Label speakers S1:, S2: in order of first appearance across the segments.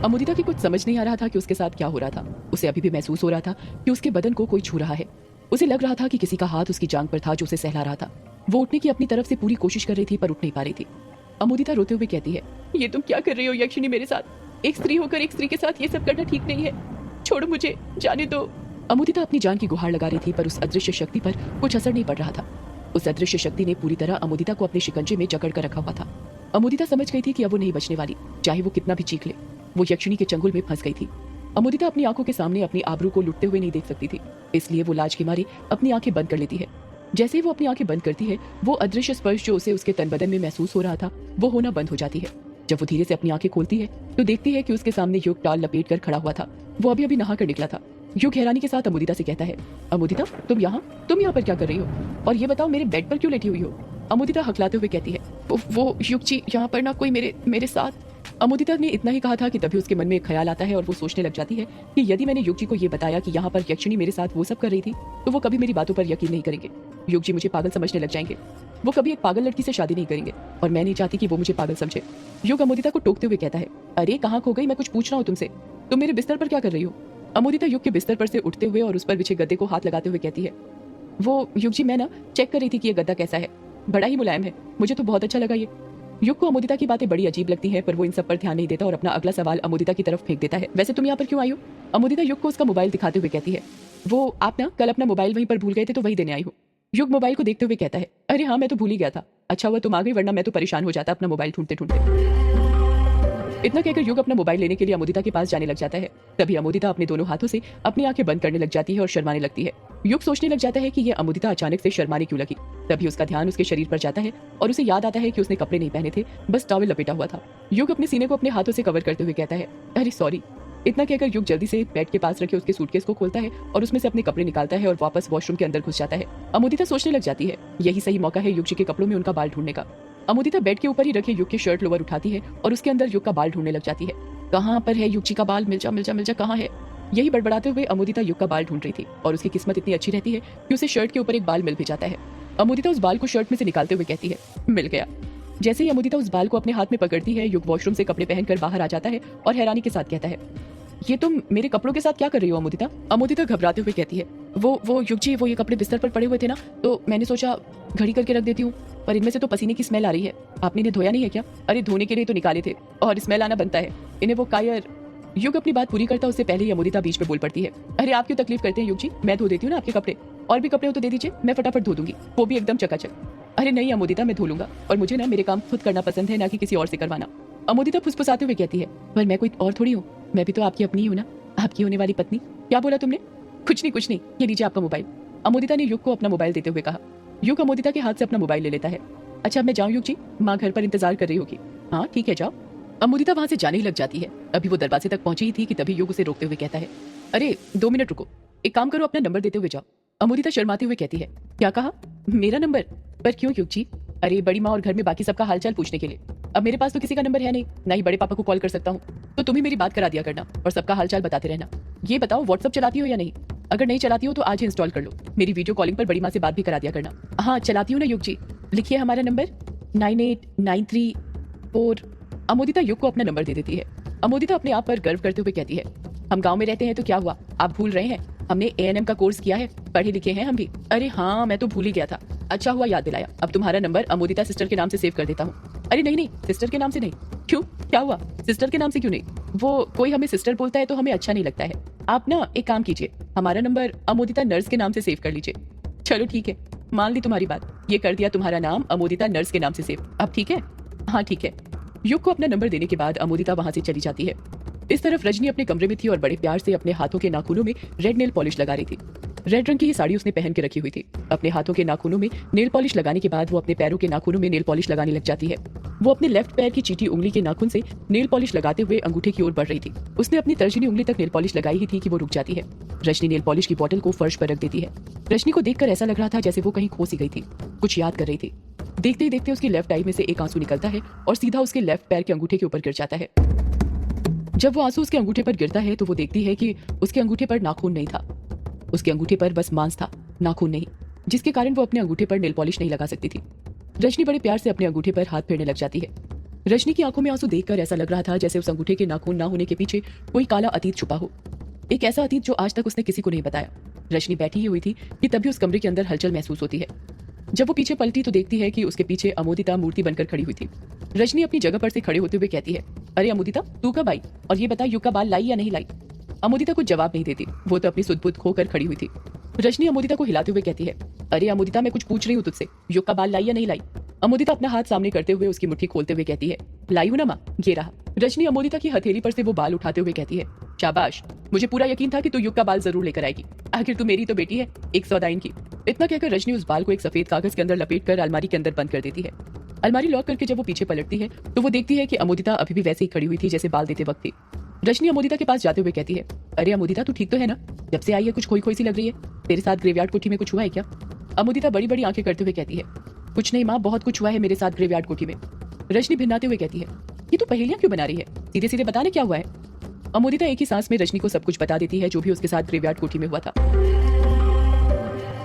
S1: अमोदिता की कुछ समझ नहीं आ रहा था कि उसके साथ क्या हो रहा था। उसे अभी भी महसूस हो रहा था कि उसके बदन को कोई छू रहा है। उसे लग रहा था कि किसी का हाथ उसकी जांघ पर था जो उसे सहला रहा था। वो उठने की अपनी तरफ से पूरी कोशिश कर रही थी पर उठ नहीं पा रही थी। अमोदिता रोते हुए कहती है, ये तुम क्या कर रही हो यक्षिणी मेरे साथ? एक स्त्री होकर एक स्त्री के साथ ये सब करना ठीक नहीं है। छोड़ो मुझे, जाने दो। अमोदिता अपनी जान की गुहार लगा रही थी पर उस अदृश्य शक्ति पर कुछ असर नहीं पड़ रहा था। उस अदृश्य शक्ति ने पूरी तरह अमोदिता को अपने शिकंजे में जकड़ कर रखा हुआ था। अमोदिता समझ गई थी कि अब वो नहीं बचने वाली, चाहे वो कितना भी चीख ले। वो यक्षिणी के चंगुल में फंस गई थी। अमोदिता अपनी आंखों के सामने अपनी आबरू को लुटते हुए नहीं देख सकती थी, इसलिए वो लाज के मारे अपनी आंखें बंद कर लेती है। जैसे ही वो अपनी आंखें बंद करती है, वो अदृश्य स्पर्श जो उसे उसके तन बदन में महसूस हो रहा था वो होना बंद हो जाती है। जब वो धीरे से अपनी आंखें खोलती है तो देखती है कि उसके सामने युग टाल लपेट कर खड़ा हुआ था। वो अभी अभी नहा कर निकला था। युग हैरानी के साथ अमोदिता से कहता है, अमोदिता तुम यहाँ पर क्या कर रही हो? और ये बताओ मेरे बेड पर क्यों लेटी हुई हो? अमोदिता हकलाते हुए कहती है, वो युग जी यहाँ पर ना कोई मेरे साथ। अमोदिता ने इतना ही कहा था कि तभी उसके मन में एक ख्याल आता है और वो सोचने लग जाती है कि यदि मैंने युग जी को ये बताया कि यहाँ पर यक्षिणी मेरे साथ वो सब कर रही थी तो वो कभी मेरी बातों पर यकीन नहीं करेंगे। युग जी मुझे पागल समझने लग जाएंगे। वो कभी एक पागल लड़की से शादी नहीं करेंगे और मैं नहीं चाहती कि वो मुझे पागल समझे। युग अमोदिता को टोकते हुए कहता है, अरे कहाँ खो गई? मैं कुछ पूछ रहा हूँ तुमसे। तुम मेरे बिस्तर पर क्या कर रही हो? अमोदिता युग के बिस्तर पर से उठते हुए और उस पर बिछे गद्दे को हाथ लगाते हुए कहती है, वो युग जी मैं ना चेक कर रही थी कि ये गद्दा कैसा है, बड़ा ही मुलायम है, मुझे तो बहुत अच्छा लगा ये। युग को अमोदिता की बातें बड़ी अजीब लगती हैं पर वो इन सब पर ध्यान नहीं देता और अपना अगला सवाल अमोदिता की तरफ फेंक देता है, वैसे तुम यहाँ पर क्यों आई हो? अमोदिता युग को उसका मोबाइल दिखाते हुए कहती है, वो आप ना कल अपना मोबाइल वहीं पर भूल गए थे तो वही देने आई हूँ। युग मोबाइल को देखते हुए कहता है, अरे हाँ मैं तो भूल ही गया था, अच्छा हुआ तुम आ गई वरना मैं तो परेशान हो जाता अपना मोबाइल ढूंढते ढूंढते। इतना कहकर युग अपना मोबाइल लेने के लिए अमोदिता के पास जाने लग जाता है। तभी अमोदिता अपने दोनों हाथों से अपनी आंखें बंद करने लग जाती है और शर्माने लगती है। युग सोचने लग जाता है कि यह अमोदिता अचानक से शर्माने क्यों लगी। तभी उसका ध्यान उसके शरीर पर जाता है और उसे याद आता है कि उसने कपड़े नहीं पहने थे, बस टॉवेल लपेटा हुआ था। युग अपने सीने को अपने हाथों से कवर करते हुए कहता है, अरे सॉरी। इतना कहकर युग जल्दी से बेड के पास रखे उसके सूटकेस को खोलता है और उसमें से अपने कपड़े निकालता है और वापस वॉशरूम के अंदर घुस जाता है। अमोदिता सोचने लग जाती है यही सही मौका है युग जी के कपड़ों में उनका बाल ढूंढने का। अमोदिता बेड के ऊपर ही रखे युग के शर्ट लोअर उठाती है और उसके अंदर युग का बाल ढूंढने लग जाती है। कहाँ पर है युग जी का बाल? मिल जा मिल जा मिल जा, कहाँ है? यही बड़बड़ाते हुए अमोदिता युग का बाल ढूंढ रही थी और उसकी किस्मत इतनी अच्छी रहती है कि उसे शर्ट के ऊपर एक बाल मिल भी जाता है। अमोदिता उस बाल को शर्ट में से निकालते हुए कहती है, मिल गया। जैसे ही अमोदिता उस बाल को अपने हाथ में पकड़ती है, युग वॉशरूम से कपड़े पहनकर बाहर आ जाता है और हैरानी के साथ कहता है, ये तुम मेरे कपड़ों के साथ क्या कर रही हो अमोदिता? अमोदिता घबराते हुए कहती है, वो युग जी वो ये कपड़े बिस्तर पर पड़े हुए थे ना तो मैंने सोचा घड़ी करके रख देती हूँ, पर इनमें से तो पसीने की स्मेल आ रही है। आपने इन्हें धोया नहीं है क्या? अरे धोने के लिए तो निकाले थे और स्मेल आना बनता है, इन्हें वो कायर। युग अपनी बात पूरी करता उससे पहले ही अमोदिता बीच में बोल पड़ती है, अरे आप क्यों तकलीफ करते हैं युग जी, मैं धो देती हूँ ना आपके कपड़े, और भी कपड़े हो तो दे दीजिए, मैं फटाफट धो दूंगी, वो भी एकदम चकाचक। अरे नहीं अमोदिता मैं धो लूंगा, और मुझे ना मेरे काम खुद करना पसंद है ना कि किसी और से करवाना। अमोदिता फुसफुसाते हुए कहती है, पर मैं कोई और थोड़ी हूँ, मैं भी तो आपकी अपनी हूँ ना, आपकी होने वाली पत्नी। क्या बोला तुमने? कुछ नहीं, ये लीजिए आपका मोबाइल। अमोदिता ने युग को अपना मोबाइल देते हुए कहा। युग अमोदिता के हाथ से अपना मोबाइल ले लेता है। अच्छा मैं जाऊँ युग जी, माँ घर पर इंतजार कर रही होगी। हाँ ठीक है जाओ। अमोदिता वहां से जाने ही लग जाती है। अभी वो दरवाजे तक पहुंची ही थी कि तभी युग उसे रोकते हुए कहता है, अरे 2 मिनट रुको, एक काम करो अपना नंबर देते हुए जाओ। अमोदिता शर्माते हुए कहती है, क्या कहा? मेरा नंबर? पर क्यों युग जी? अरे बड़ी माँ और घर में बाकी सबका हालचाल पूछने के लिए। अब मेरे पास तो किसी का नंबर है नहीं, ना ही बड़े पापा को कॉल कर सकता हूँ, तो तुम ही मेरी बात करा दिया करना और सबका हालचाल बताते रहना। ये बताओ व्हाट्सअप चलाती हो या नहीं? अगर नहीं चलाती हो तो आज ही इंस्टॉल कर लो, मेरी वीडियो कॉलिंग पर बड़ी माँ से बात भी करा दिया करना। हाँ चलाती हूँ ना युग जी, लिखिए हमारा नंबर 9893 अमोदिता युग को अपना नंबर दे देती है। अमोदिता अपने आप पर गर्व करते हुए कहती है, हम गांव में रहते हैं तो क्या हुआ, आप भूल रहे हैं? हमने ANM का कोर्स किया है, पढ़े लिखे हैं हम भी। अरे हाँ मैं तो भूल ही गया था, अच्छा हुआ याद दिलाया। अब तुम्हारा नंबर अमोदिता सिस्टर के नाम से सेव कर देता हूँ। अरे नहीं सिस्टर के नाम से नहीं। क्यों, क्या हुआ? सिस्टर के नाम से क्यों नहीं? वो कोई हमें सिस्टर बोलता है तो हमें अच्छा नहीं लगता है। आप ना एक काम कीजिए, हमारा नंबर अमोदिता नर्स के नाम से सेव कर लीजिए। चलो ठीक है, मान ली तुम्हारी बात, ये कर दिया तुम्हारा नाम अमोदिता नर्स के नाम से सेव। अब ठीक है? हाँ ठीक है। युग को अपना नंबर देने के बाद अमोदिता वहां से चली जाती है। इस तरफ रजनी अपने कमरे में थी और बड़े प्यार से अपने हाथों के नाखूनों में रेड नेल पॉलिश लगा रही थी। रेड रंग की ही साड़ी उसने पहन के रखी हुई थी। अपने हाथों के नाखूनों में नेल पॉलिश लगाने के बाद वो अपने पैरों के नाखूनों में नेल पॉलिश लगाने लग जाती है। वो अपने लेफ्ट पैर की चीटी उंगली के नाखून से नेल पॉलिश लगाते हुए अंगूठे की ओर बढ़ रही थी। उसने अपनी तर्जनी उंगली तक नेल पॉलिश लगाई ही थी कि वो रुक जाती है। रजनी नेल पॉलिश की बोतल को फर्श पर रख देती है। रजनी को देखकर ऐसा लग रहा था जैसे वो कहीं खो सी गई थी, कुछ याद कर रही थी। देखते ही देखते उसकी लेफ्ट आई में से एक आंसू निकलता है और सीधा उसके लेफ्ट पैर के अंगूठे के ऊपर गिर जाता है। जब वो आंसू उसके अंगूठे पर गिरता है तो वो देखती है कि उसके अंगूठे पर नाखून नहीं था, उसके अंगूठे पर बस मांस था, नाखून नहीं, जिसके कारण वो अपने अंगूठे पर नेल पॉलिश नहीं लगा सकती थी। रजनी बड़े प्यार से अपने अंगूठे पर हाथ फेरने लग जाती है। रजनी की आंखों में आंसू देखकर ऐसा लग रहा था जैसे उस अंगूठे के नाखून ना होने के पीछे कोई काला अतीत छुपा हो, एक ऐसा अतीत जो आज तक उसने किसी को नहीं बताया। रजनी बैठी ही हुई थी कि तभी उस कमरे के अंदर हलचल महसूस होती है। जब वो पीछे पलटी तो देखती है कि उसके पीछे अमोदिता मूर्ति बनकर खड़ी हुई थी। रजनी अपनी जगह पर से खड़े होते हुए कहती है, अरे अमोदिता, तू कब आई? और ये बता, युग का बाल लाई या नहीं लाई? अमोदिता कुछ जवाब नहीं देती, वो तो अपनी सुध बुध खोकर खड़ी हुई थी। रजनी अमोदिता को हिलाते हुए कहती है, अरे अमोदिता, मैं कुछ पूछ रही हूँ तुझसे, युग का बाल लाई या नहीं लाई? अमोदिता अपना हाथ सामने करते हुए उसकी मुट्ठी खोलते हुए कहती है, लाई हूं ना माँ, ये रहा। रजनी अमोदिता की हथेली पर से वो बाल उठाते हुए कहती है, शाबाश, मुझे पूरा यकीन था कि तू युग का बाल जरूर लेकर आएगी। आखिर तू मेरी तो बेटी है, एक सौदाइन की। इतना कहकर रजनी उस बाल को एक सफेद कागज के अंदर लपेट कर अलमारी के अंदर बंद कर देती है। अलमारी लॉक करके जब वो पीछे पलटती है तो वो देखती है कि अमोदिता अभी भी वैसे ही खड़ी हुई थी जैसे बाल देते वक्त थी। रजनी अमोदिता के पास जाते हुए कहती है, अरे अमोदिता, तू ठीक तो है ना? जब से आई है कुछ खोई खोई सी लग रही है। तेरे साथ ग्रेवयार्ड कोठी में कुछ हुआ है क्या? अमोदिता बड़ी बड़ी आंखें करते हुए कहती है, कुछ नहीं माँ, बहुत कुछ हुआ है मेरे साथ ग्रेवयार्ड कोठी में। रजनी भिन्नाते हुए कहती है, ये तू पहेलियां क्यों बना रही है? सीधे सीधे बता ना क्या हुआ है। अमोदिता एक ही सांस में रजनी को सब कुछ बता देती है जो भी उसके साथ ग्रेवयार्ड कोठी में हुआ था।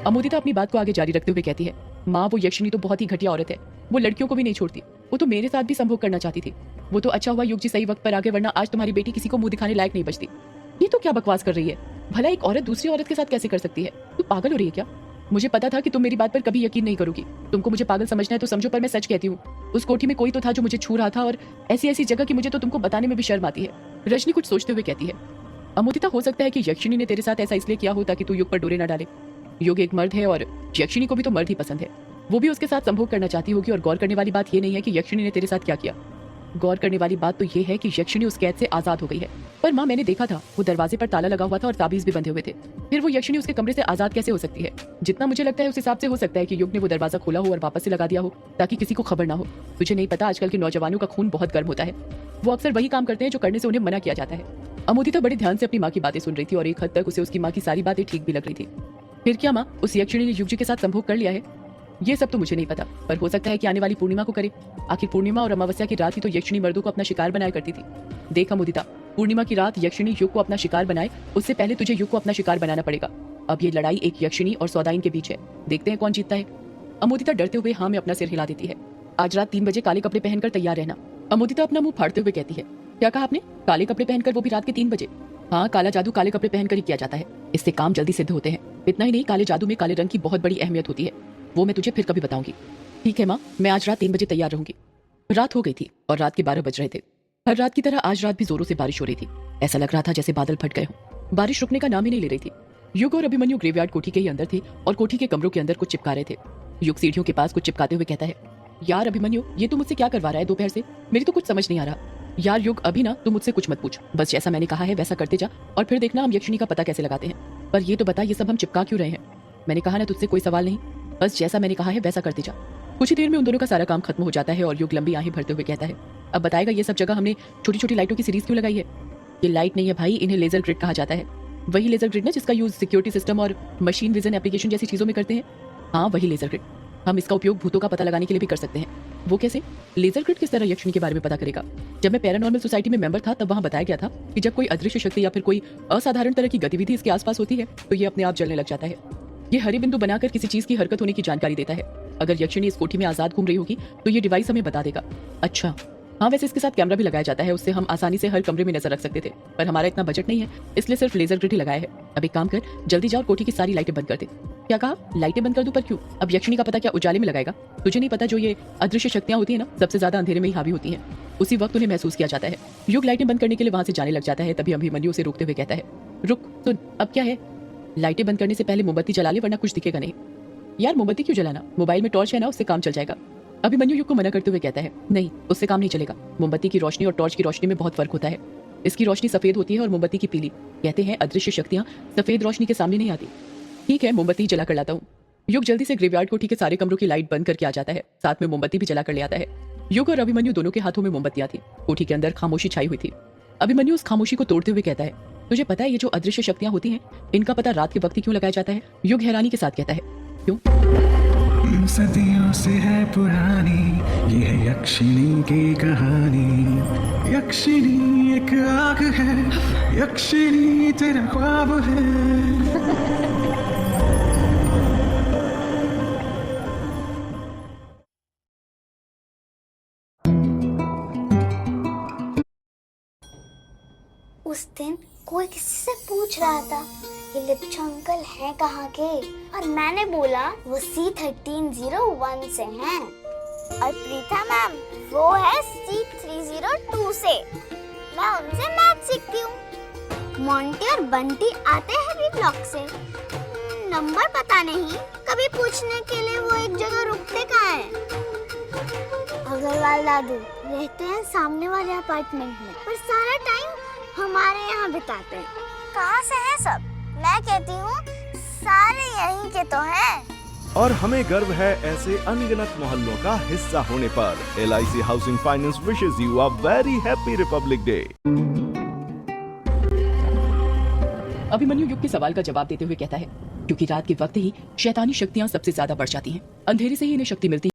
S1: अमोदिता अपनी बात को आगे जारी रखते हुए कहती है, माँ, वो यक्षिणी तो बहुत ही घटिया औरत है, वो लड़कियों को भी नहीं छोड़ती। वो तो मेरे साथ भी संभोग करना चाहती थी। वो तो अच्छा हुआ युग जी सही वक्त पर आगे, वरना आज तुम्हारी बेटी किसी को मुंह दिखाने लायक नहीं बचती। ये तो क्या बकवास कर रही है? भला एक औरत दूसरी औरत के साथ कैसे कर सकती है? तू पागल हो रही है क्या? मुझे पता था कि तुम मेरी बात पर कभी यकीन नहीं करोगी। तुमको मुझे पागल समझना है तो समझो, पर मैं सच कहती हूँ। उस कोठी में कोई तो था जो मुझे छू रहा था, और ऐसी ऐसी जगह की मुझे तो तुमको बताने में भी शर्म आती है। रजनी कुछ सोचते हुए कहती है, अमोदिता, हो सकता है कि यक्षिणी ने तेरे साथ ऐसा इसलिए किया हो ताकि तू युग पर डोरे न डाले। युग एक मर्द है और यक्षिणी को भी तो मर्द ही पसंद है। वो भी उसके साथ संभोग करना चाहती होगी। और गौर करने वाली बात ये नहीं है कि यक्षिणी ने तेरे साथ क्या किया। गौर करने वाली बात तो ये है कि यक्षिणी उस कैद से आजाद हो गई है। पर माँ, मैंने देखा था, वो दरवाजे पर ताला लगा हुआ था और ताबीज भी बंधे हुए थे। फिर वो यक्षिणी उसके कमरे से आजाद कैसे हो सकती है? जितना मुझे लगता है उस हिसाब से हो सकता है कि युग ने वो दरवाजा खोला हो और वापस से लगा दिया हो ताकि किसी को खबर ना हो। तुझे नहीं पता, आजकल के नौजवानों का खून बहुत गर्म होता है। वो अक्सर वही काम करते हैं जो करने से उन्हें मना किया जाता है। अमोदिता बड़े ध्यान से अपनी माँ की बातें सुन रही थी और एक हद तक उसे उसकी माँ की सारी बातें ठीक भी लग रही थी। फिर क्या माँ, उस यक्षिणी ने युग जी के साथ संभोग कर लिया है? ये सब तो मुझे नहीं पता, पर हो सकता है कि आने वाली पूर्णिमा को करे। आखिर पूर्णिमा और अमावस्या की रात ही तो यक्षिणी मर्दों को अपना शिकार बनाया करती थी। देख अमोदिता, पूर्णिमा की रात यक्षिणी युग को अपना शिकार बनाए, उससे पहले तुझे युग को अपना शिकार बनाना पड़ेगा। अब ये लड़ाई एक यक्षिणी और सौदाइन के बीच है, देखते हैं कौन जीतता है। अमोदिता डरते हुए हाँ में अपना सिर हिला देती है। आज रात 3 बजे काले कपड़े पहनकर तैयार रहना। अमोदिता अपना मुंह फाड़ते हुए कहती है, क्या कहा आपने? काले कपड़े पहनकर, वो भी रात के 3 बजे? हाँ, काला जादू काले कपड़े पहनकर ही किया जाता है। इससे काम जल्दी सिद्ध होते हैं। इतना ही नहीं, काले जादू में काले रंग की बहुत बड़ी अहमियत होती है। वो मैं तुझे फिर कभी बताऊंगी। ठीक है माँ, मैं आज रात 3 बजे तैयार रहूंगी। रात हो गई थी और रात के 12 बज रहे थे। हर रात की तरह आज रात भी जोरों से बारिश हो रही थी। ऐसा लग रहा था जैसे बादल फट गए हों। बारिश रुकने का नाम ही नहीं ले रही थी। युग और अभिमन्यु ग्रेवयार्ड कोठी के ही अंदर थे और कोठी के कमरों के अंदर कुछ चिपका रहे थे। युग सीढ़ियों के पास कुछ चिपकाते हुए कहता है, यार अभिमन्यु, ये तू मुझसे क्या करवा रहा है दोपहर से? मेरी तो कुछ समझ नहीं आ रहा। यार युग, अभी ना तू मुझसे कुछ मत पूछ, बस जैसा मैंने कहा है वैसा करते जा और फिर देखना हम यक्षिणी का पता कैसे लगाते हैं। पर ये तो बता, ये सब हम चिपका क्यों रहे हैं? मैंने कहा ना तुझसे कोई सवाल नहीं, बस जैसा मैंने कहा है वैसा करते जा। कुछ ही देर में उन दोनों का सारा काम खत्म हो जाता है और युग लंबी आहें भरते हुए कहता है, अब बताएगा ये सब जगह हमने छोटी छोटी लाइटों की सीरीज क्यों लगाई है? ये लाइट नहीं है भाई, इन्हें लेजर ग्रिड कहा जाता है। वही लेजर ग्रिड ना जिसका यूज सिक्योरिटी सिस्टम और मशीन विजन एप्लीकेशन जैसी चीजों में करते हैं। हाँ, वही लेजर ग्रिड। हम इसका उपयोग भूतों का पता लगाने के लिए भी कर सकते हैं। वो कैसे? लेजर ग्रिड किस तरह यक्षिणी के बारे में पता करेगा? जब मैं पैरानॉर्मल सोसाइटी में मेंबर था तब वहाँ बताया गया था कि जब कोई अदृश्य शक्ति या फिर कोई असाधारण तरह की गतिविधि इसके आसपास होती है तो ये अपने आप जलने लग जाता है। ये हरे बिंदु बनाकर किसी चीज की हरकत होने की जानकारी देता है। अगर यक्षिणी इस कोठी में आजाद घूम रही होगी तो ये डिवाइस हमें बता देगा। अच्छा हाँ, वैसे इसके साथ कैमरा भी लगाया जाता है, उससे हम आसानी से हर कमरे में नजर रख सकते थे, पर हमारा इतना बजट नहीं है, इसलिए सिर्फ लेजर ग्रिड ही लगाया है। अब एक काम कर, जल्दी जाओ और कोठी की सारी लाइटें बंद कर दे। क्या कहा? लाइटें बंद कर दूं? पर क्यों? अब यक्षिणी का पता क्या उजाले में लगाएगा? तुझे नहीं पता, जो ये अदृश्य शक्तियां होती है ना, सबसे ज्यादा अंधेरे में ही हावी होती हैं। उसी वक्त उन्हें महसूस किया जाता है। युग लाइटें बंद करने के लिए वहां से जाने लग जाता है, तभी अभिमन्यु उसे रोकते हुए कहता है, रुक सुन, अब क्या है? लाइटें बंद करने से पहले मोमबत्ती जला ले, वरना कुछ दिखेगा नहीं। यार मोमबत्ती क्यों जलाना? मोबाइल में टॉर्च है ना, उससे काम चल जाएगा। अभिमन्यु युग को मना करते हुए कहता है, नहीं, उससे काम नहीं चलेगा। मोमबत्ती की रोशनी और टॉर्च की रोशनी में बहुत फर्क होता है। इसकी रोशनी सफेद होती है और मोमबत्ती की पीली। कहते हैं अदृश्य शक्तियां सफेद रोशनी के सामने नहीं आती। ठीक है, मोमबत्ती जला कर लाता हूँ। युग जल्दी से ग्रेवयार्ड कोठी के सारे कमरों की लाइट बंद करके आ जाता है, साथ में मोमबत्ती भी जला कर ले आता है। युग और अभिमन्यु दोनों के हाथों में मोमबत्तियां थी। कोठी के अंदर खामोशी छाई हुई थी। अभिमन्यु उस खामोशी को तोड़ते हुए कहता है, तुझे पता है ये जो अदृश्य शक्तियां होती हैं, इनका पता रात के वक्त ही क्यों लगाया जाता है? युग हैरानी के साथ कहता है, क्यों?
S2: सदियों से है पुरानी ये है यक्षिणी की कहानी। यक्षिणी एक आग है, यक्षिणी तेरा ख्वाब है।
S3: उस दिन कोई किसी से पूछ रहा था ये लिप्चा अंकल हैं कहाँ के, और मैंने बोला वो C1301 से हैं, और प्रीता मैम वो है C302 से। मैं उनसे मैथ सीखती हूँ। मोंटी और बंटी आते हैं भी ब्लॉक से। नंबर पता नहीं, कभी पूछने के लिए वो एक जगह रुकते कहाँ हैं। अग्रवाल दादू रहते हैं सामने वाले अपार्टमेंट में, पर सारा टाइम हमारे यहाँ बिताते हैं। कहाँ से हैं सब? मैं कहती हूँ सारे यहीं के तो हैं।
S4: और हमें गर्व है ऐसे अनगिनत मोहल्लों का हिस्सा होने पर। LIC housing finance wishes you a very happy Republic day.
S1: Abhimanyu युग के सवाल का जवाब देते हुए कहता है, क्योंकि रात के वक्त ही शैतानी शक्तियां सबसे ज्यादा बढ़ जाती हैं। अंधेरे से ही इन्हें शक्ति मिलती है।